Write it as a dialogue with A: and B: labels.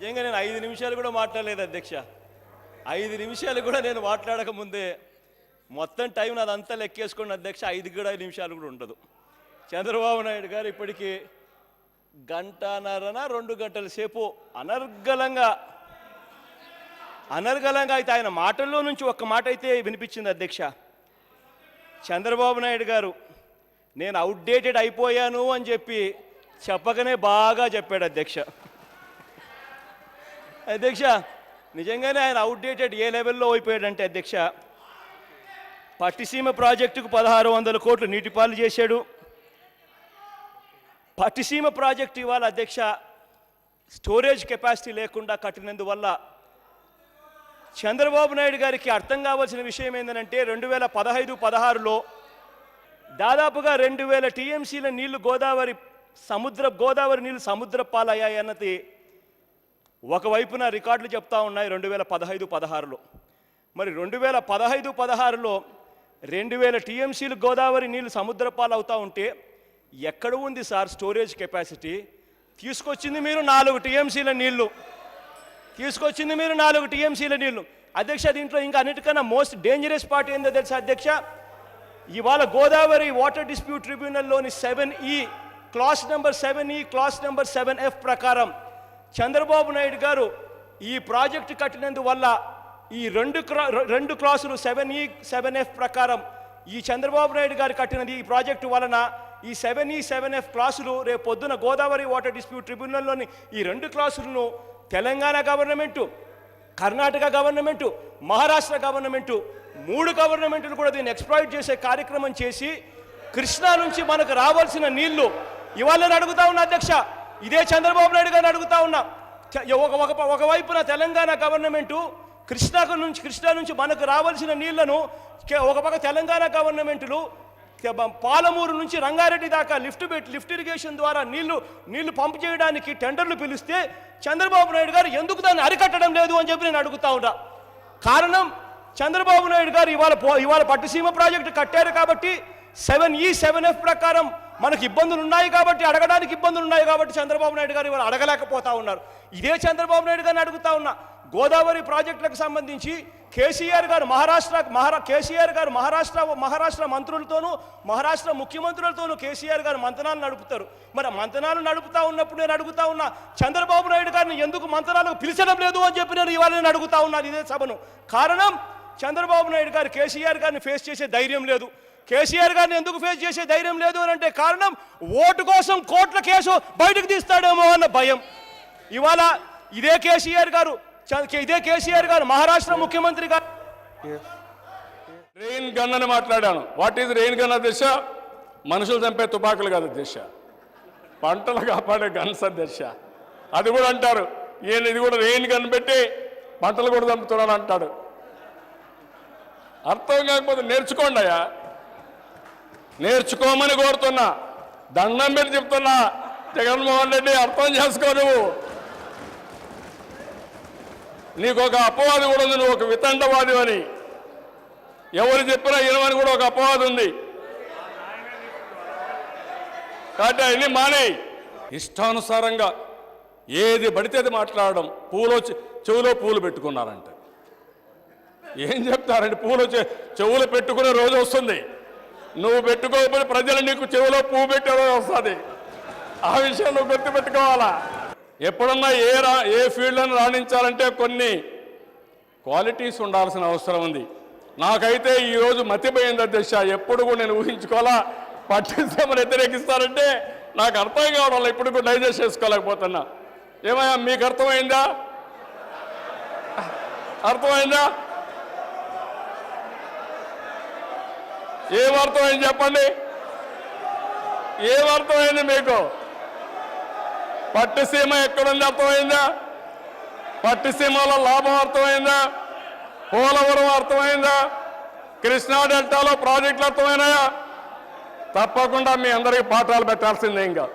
A: నిజంగా నేను 5 నిమిషాలు కూడా మాట్లాడలేదు అధ్యక్ష. 5 నిమిషాలు కూడా నేను మాట్లాడక ముందే మొత్తం టైం నాదంతా లెక్కేసుకోండి అధ్యక్ష. 5 నిమిషాలు కూడా ఉండదు. చంద్రబాబు నాయుడు గారు ఇప్పటికీ గంటన్నరన 2 గంటల సేపు అనర్గళంగా అయితే ఆయన మాటల్లో నుంచి ఒక్క మాట అయితే వినిపించింది అధ్యక్ష. చంద్రబాబు నాయుడు గారు నేను అవుట్డేటెడ్ అయిపోయాను అని చెప్పి చెప్పకనే బాగా చెప్పాడు అధ్యక్ష. అధ్యక్ష నిజంగానే ఆయన అవుట్డేటెడ్ ఏ లెవెల్లో అయిపోయాడంటే అధ్యక్ష, పట్టిసీమ ప్రాజెక్టుకు 1600 కోట్లు నీటిపాలు చేశాడు. పట్టిసీమ ప్రాజెక్టు ఇవాళ అధ్యక్ష స్టోరేజ్ కెపాసిటీ లేకుండా కట్టినందువల్ల చంద్రబాబు నాయుడు గారికి అర్థం కావాల్సిన విషయం ఏంటంటే 2015-16లో దాదాపుగా 2000 టీఎంసీల నీళ్లు గోదావరి నీళ్లు సముద్ర పాలయ్యాయన్నది ఒకవైపున రికార్డులు చెప్తా ఉన్నాయి 2015-16లో. మరి 2015-16లో 2000 టీఎంసీలు గోదావరి నీళ్లు సముద్ర పాలు అవుతూ ఉంటే ఎక్కడ ఉంది సార్ స్టోరేజ్ కెపాసిటీ? తీసుకొచ్చింది మీరు 4 టీఎంసీల నీళ్లు, తీసుకొచ్చింది మీరు 4 టీఎంసీల నీళ్లు. అధ్యక్ష దీంట్లో ఇంకా అన్నిటికన్నా మోస్ట్ డేంజరస్ పార్ట్ ఏందో తెలుసా అధ్యక్ష? ఇవాళ గోదావరి వాటర్ డిస్ప్యూట్ ట్రిబ్యునల్లోని 7E clause number 7E clause number 7F ప్రకారం చంద్రబాబు నాయుడు గారు ఈ ప్రాజెక్టు కట్టినందువల్ల ఈ రెండు క్లాసులు 7E 7F ప్రకారం ఈ చంద్రబాబు నాయుడు గారు కట్టినది ఈ ప్రాజెక్టు వలన ఈ 7E 7F క్లాసులు రేపు పొద్దున గోదావరి వాటర్ డిస్ప్యూట్ ట్రిబ్యునల్లోని ఈ 2 క్లాసులను Telangana government, Karnataka government, Maharashtra government 3 గవర్నమెంట్లు కూడా దీన్ని ఎక్స్‌ప్లాయిట్ చేసే కార్యక్రమం చేసి కృష్ణా నుంచి మనకు రావాల్సిన నీళ్లు ఇవాళ నేను అడుగుతా ఉన్నా అధ్యక్ష, ఇదే చంద్రబాబు నాయుడు గారిని అడుగుతా ఉన్నా. ఒకవైపున తెలంగాణ గవర్నమెంటు కృష్ణా నుంచి మనకు రావాల్సిన నీళ్లను ఒక పక్క తెలంగాణ గవర్నమెంట్లు పాలమూరు నుంచి రంగారెడ్డి దాకా లిఫ్ట్ ఇరిగేషన్ ద్వారా నీళ్లు పంపు చేయడానికి టెండర్లు పిలిస్తే చంద్రబాబు నాయుడు గారు ఎందుకు దాన్ని అరికట్టడం లేదు అని చెప్పి నేను అడుగుతా ఉన్నా. కారణం చంద్రబాబు నాయుడు గారు ఇవాళ పట్టిసీమ ప్రాజెక్టు కట్టారు కాబట్టి 7E 7F ప్రకారం మనకు ఇబ్బందులు ఉన్నాయి కాబట్టి, అడగడానికి ఇబ్బందులు ఉన్నాయి కాబట్టి చంద్రబాబు నాయుడు గారు ఇవాళ అడగలేకపోతా ఉన్నారు. ఇదే చంద్రబాబు నాయుడు గారిని అడుగుతా ఉన్నా, గోదావరి ప్రాజెక్టులకు సంబంధించి కేసీఆర్ గారు మహారాష్ట్ర మంత్రులతోనూ మహారాష్ట్ర ముఖ్యమంత్రులతోనూ కేసీఆర్ గారు మంతనాలు నడుపుతారు. మరి మంతనాలు నడుపుతా ఉన్నప్పుడు నేను అడుగుతా ఉన్నా, చంద్రబాబు నాయుడు గారిని ఎందుకు మంతనాలకు పిలిచడం లేదు అని చెప్పి నేను అడుగుతా ఉన్నాను ఇదే సభను. కారణం చంద్రబాబు నాయుడు గారు కేసీఆర్ గారిని ఫేస్ చేసే ధైర్యం లేదు. కేసీఆర్ గారిని ఎందుకు ఫేస్ చేసే ధైర్యం లేదు అని అంటే కారణం ఓటు కోసం కోట్ల కేసు బయటకు తీస్తాడేమో అన్న భయం. ఇవాళ ఇదే కేసీఆర్ గారు మహారాష్ట్ర ముఖ్యమంత్రి గారు
B: రెయిన్ గన్ అని మాట్లాడాను. వాట్ ఈజ్ రెయిన్ గన్ అధ్యక్ష? మనుషులు చంపే తుపాకులు కాదు అధ్యక్ష, పంటలు కాపాడే గన్స్ అధ్యక్ష. అది కూడా అంటారు ఈయన ఇది కూడా రెయిన్ గన్ పెట్టి పంటలు కూడా చంపుతున్నాడు అంటాడు. అర్థం కాకపోతే నేర్చుకోండి అయ్యా, నేర్చుకోమని కోరుతున్నా, దండం పెట్టి చెప్తున్నా. జగన్మోహన్ రెడ్డి అర్థం చేసుకో, నీకు ఒక అపవాది కూడా ఉంది, నువ్వు ఒక వితండవాది అని. ఎవరు చెప్పినా ఇనవని కూడా ఒక అపవాది ఉంది. కాబట్టి అన్ని మానే ఇష్టానుసారంగా ఏది పడితే అది మాట్లాడడం. చెవులో పూలు పెట్టుకున్నారంట. ఏం చెప్తారంటే చెవులు పెట్టుకునే రోజు వస్తుంది. నువ్వు పెట్టుకోకపోతే ప్రజలు నీకు చెవిలో పువ్వు పెట్టే రోజు వస్తుంది. ఆ విషయం నువ్వు గుర్తుపెట్టుకోవాలా. ఎప్పుడన్నా ఏ ఫీల్డ్లను రాణించాలంటే కొన్ని క్వాలిటీస్ ఉండాల్సిన అవసరం ఉంది. నాకైతే ఈరోజు మతిపోయింది అధ్యక్ష. ఎప్పుడు కూడా నేను ఊహించుకోవాలా పట్టిసీమను వ్యతిరేకిస్తారంటే నాకు అర్థం కావడం, ఇప్పుడు కూడా డైజెస్ట్ చేసుకోలేకపోతున్నా. ఏమయ్యా మీకు అర్థమైందా? అర్థమైందా? ఏమర్థమైంది చెప్పండి? ఏమర్థమైంది మీకు? పట్టిసీమ ఎక్కడుంది అర్థమైందా? పట్టిసీమలో లాభం అర్థమైందా? పోలవరం అర్థమైందా? కృష్ణా డెల్టాలో ప్రాజెక్టులు అర్థమైనాయా? తప్పకుండా మీ అందరికీ పాఠాలు పెట్టాల్సిందే. ఇంకా